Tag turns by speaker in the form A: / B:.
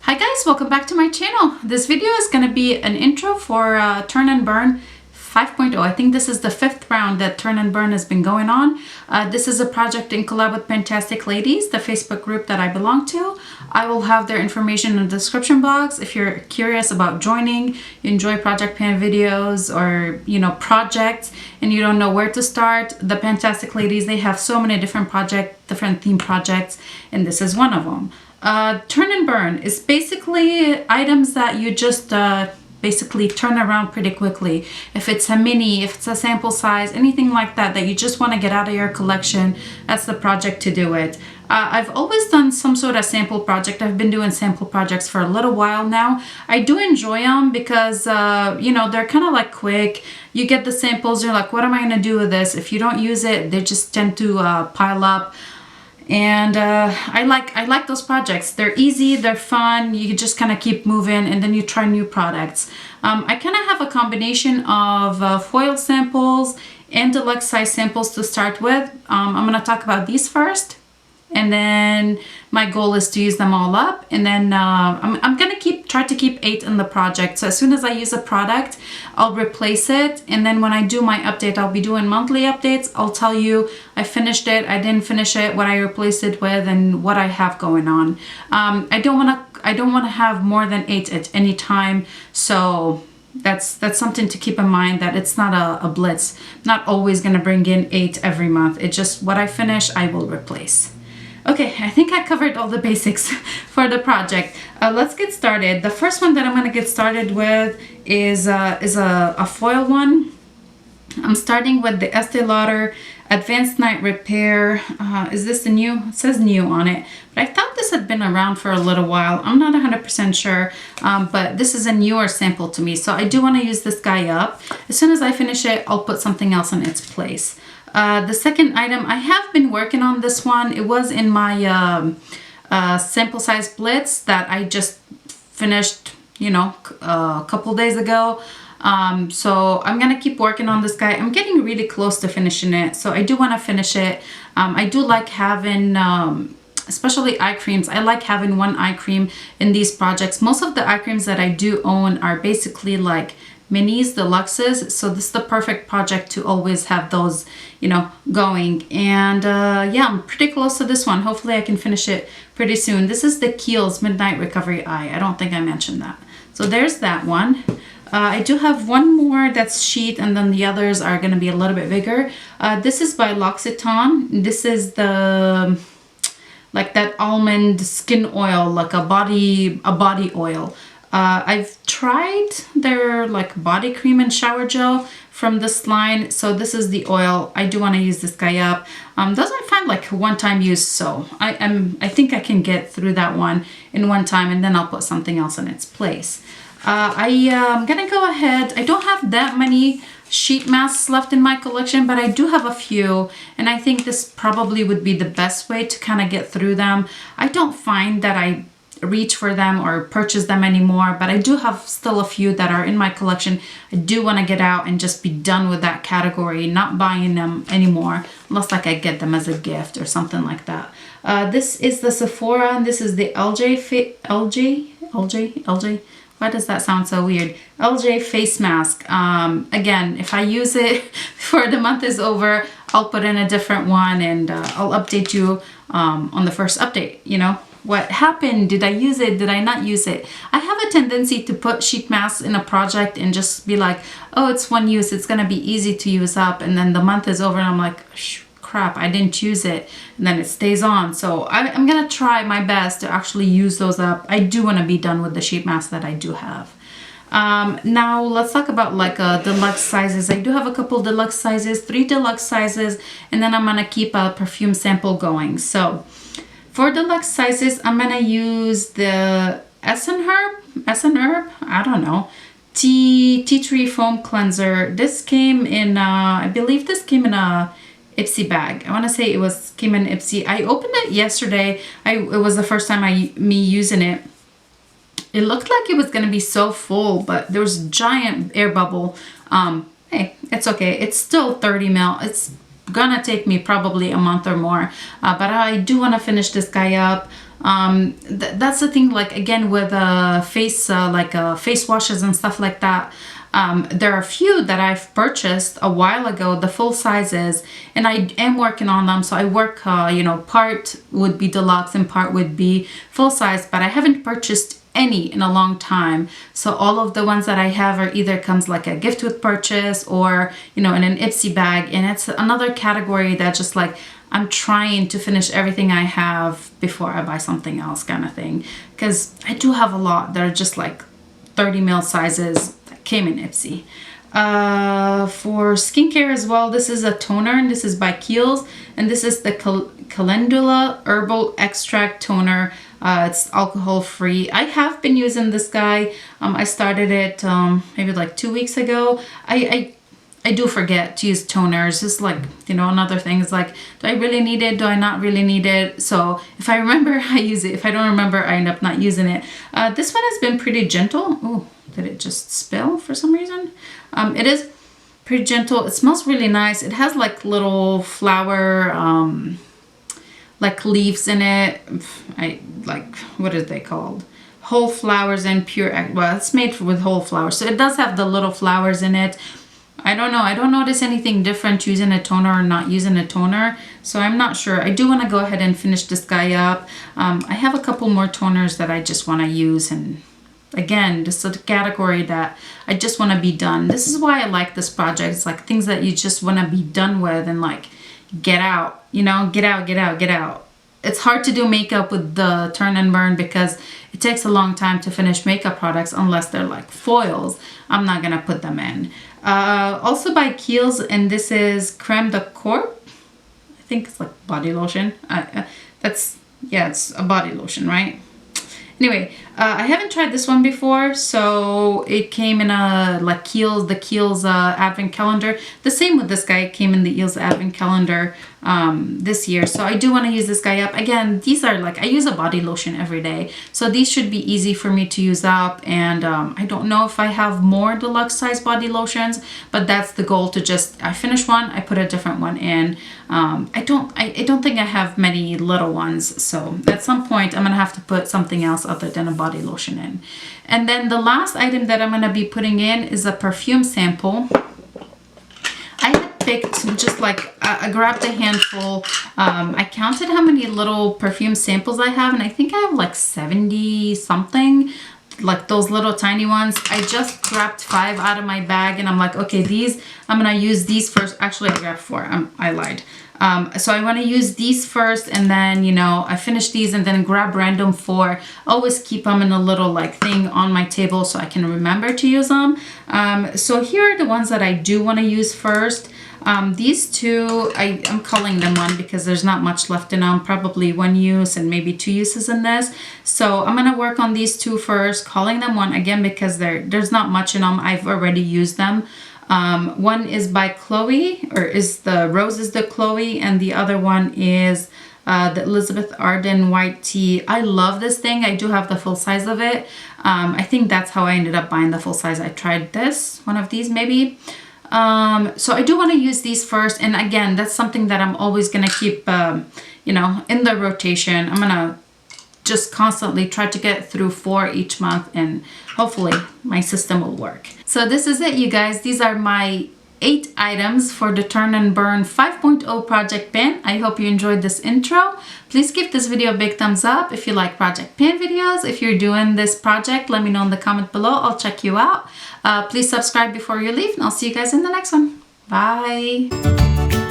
A: Hi guys, welcome back to my channel. This video is going to be an intro for Turn and Burn 5.0. I think this is the 5th round that Turn and Burn has been going on. This is a project in collab with PANtastic Ladies, the Facebook group that I belong to. I will have their information in the description box. If you're curious about joining, you enjoy project pan videos or projects and you don't know where to start, the PANtastic Ladies, they have so many different projects, different theme projects, and this is one of them. Turn and burn is basically items that you just basically turn around pretty quickly. If it's a mini, if it's a sample size, anything like that that you just want to get out of your collection, that's the project to do it. I've always done some sort of sample project. I've been doing sample projects for a little while now. I do enjoy them because they're kind of like quick. You get the samples, you're like, what am I going to do with this? If you don't use it, they just tend to pile up. And I like those projects. They're easy, they're fun, you just kind of keep moving and then you try new products. I kind of have a combination of foil samples and deluxe size samples to start with. I'm going to talk about these first, and then my goal is to use them all up, and then I'm gonna try to keep 8 in the project. So as soon as I use a product, I'll replace it, and then when I do my update, I'll be doing monthly updates. I'll tell you I finished it, I didn't finish it, what I replaced it with, and what I have going on. I don't want to have more than 8 at any time, so that's something to keep in mind, that it's not a blitz. I'm not always going to bring in 8 every month. It's just what I finish, I will replace. Okay, I think I covered all the basics for the project. Let's get started. The first one that I'm going to get started with is a foil one. I'm starting with the Estee Lauder Advanced Night Repair. Is this the new? It says new on it, but I thought this had been around for a little while. I'm not 100% sure, but this is a newer sample to me, so I do want to use this guy up. As soon as I finish it, I'll put something else in its place. The second item, I have been working on this one. It was in my sample size blitz that I just finished, a couple days ago. So I'm gonna keep working on this guy. I'm getting really close to finishing it, so I do want to finish it. I do like having especially eye creams. I like having one eye cream in these projects. Most of the eye creams that I do own are basically like minis, deluxes, so this is the perfect project to always have those going. And yeah, I'm pretty close to this one. Hopefully I can finish it pretty soon. This is the Kiehl's Midnight Recovery Eye. I don't think I mentioned that. So there's that one. I do have one more that's sheet, and then the others are going to be a little bit bigger. This is by L'Occitane. This is the like that almond skin oil, like a body oil. I've tried their like body cream and shower gel from this line, so this is the oil. I do want to use this guy up. Those I find like one-time use, so I think I can get through that one in one time, and then I'll put something else in its place. I'm gonna go ahead. I don't have that many sheet masks left in my collection, but I do have a few, and I think this probably would be the best way to kind of get through them. I don't find that I reach for them or purchase them anymore, but I do have still a few that are in my collection. I do want to get out and just be done with that category, not buying them anymore, unless like I get them as a gift or something like that. This is the Sephora, and this is the LJ. Why does that sound so weird? LJ face mask. Again, if I use it before the month is over, I'll put in a different one, and I'll update you on the first update, what happened, did I use it, did I not use it. I have a tendency to put sheet masks in a project and just be like, oh, it's one use, it's gonna be easy to use up, and then the month is over and I'm like, crap, I didn't use it, and then it stays on. So I'm gonna try my best to actually use those up. I do want to be done with the sheet masks that I do have. Now let's talk about like deluxe sizes. I do have a couple deluxe sizes, 3 deluxe sizes, and then I'm gonna keep a perfume sample going. So for deluxe sizes, I'm gonna use the Herb, I don't know, tea tree foam cleanser. This came in I believe this came in a Ipsy bag. I want to say came in Ipsy. I opened it yesterday. It was the first time me using it. It looked like it was gonna be so full, but there was a giant air bubble. Hey, it's okay. It's still 30 ml. It's gonna take me probably a month or more, but I do want to finish this guy up. That's the thing, like again with face face washes and stuff like that. There are a few that I've purchased a while ago, the full sizes, and I am working on them. So I work, you know, part would be deluxe and part would be full size, but I haven't purchased any in a long time. So all of the ones that I have are either comes like a gift with purchase or, you know, in an Ipsy bag. And it's another category that just like, I'm trying to finish everything I have before I buy something else kind of thing. Because I do have a lot that are just like 30 ml sizes that came in Ipsy. For skincare as well, this is a toner and this is by Kiehl's. And this is the Calendula Herbal Extract Toner. It's alcohol free. I have been using this guy. I started it maybe like 2 weeks ago. I do forget to use toners. It's like, you know, another thing is like, do I really need it? Do I not really need it? So if I remember, I use it. If I don't remember, I end up not using it. This one has been pretty gentle. Oh, did it just spill for some reason? It is pretty gentle. It smells really nice. It has like little flower, like leaves in it. What are they called? Whole flowers and pure, well, it's made with whole flowers. So it does have the little flowers in it. I don't know. I don't notice anything different using a toner or not using a toner. So I'm not sure. I do want to go ahead and finish this guy up. I have a couple more toners that I just want to use. And again, this is a category that I just want to be done. This is why I like this project. It's like things that you just want to be done with and like get out, you know, get out, get out, get out. It's hard to do makeup with the turn and burn because it takes a long time to finish makeup products unless they're like foils. I'm not going to put them in. Also by Kiehl's, and this is Creme de Corps. I think it's like body lotion. Yeah, it's a body lotion, right? Anyway, I haven't tried this one before, so it came in a like the Kiehl's advent calendar. The same with this guy, it came in the Kiehl's advent calendar this year. So I do want to use this guy up. Again, these are like, I use a body lotion every day, so these should be easy for me to use up. And I don't know if I have more deluxe size body lotions, but that's the goal, to just, I finish one, I put a different one in. I don't think I have many little ones, so at some point I'm gonna have to put something else other than a body lotion in. And then the last item that I'm gonna be putting in is a perfume sample. I had picked just like I grabbed a handful. I counted how many little perfume samples I have, and I think I have like 70 something, like those little tiny ones. I just grabbed 5 out of my bag, and I'm like, okay, these, I'm gonna use these first. Actually, I grabbed 4. I lied. So I want to use these first, and then, you know, I finish these and then grab random 4. Always keep them in a little like thing on my table so I can remember to use them. So here are the ones that I do want to use first. These two, I'm calling them one because there's not much left in them, probably 1 use and maybe 2 uses in this. So I'm going to work on these 2 first, calling them one again because there's not much in them. I've already used them. One is by Chloe, or is the Rose is the Chloe, and the other one is the Elizabeth Arden White Tea. I love this thing. I do have the full size of it. I think that's how I ended up buying the full size. I tried this, one of these maybe. So I do want to use these first, and again, that's something that I'm always gonna keep, you know, in the rotation. I'm gonna just constantly try to get through 4 each month, and hopefully my system will work. So this is it, you guys. These are my 8 items for the Turn and Burn 5.0 project pan. I hope you enjoyed this intro. Please give this video a big thumbs up if you like project pan videos. If you're doing this project, let me know in the comment below. I'll check you out. Please subscribe before you leave, and I'll see you guys in the next one. Bye.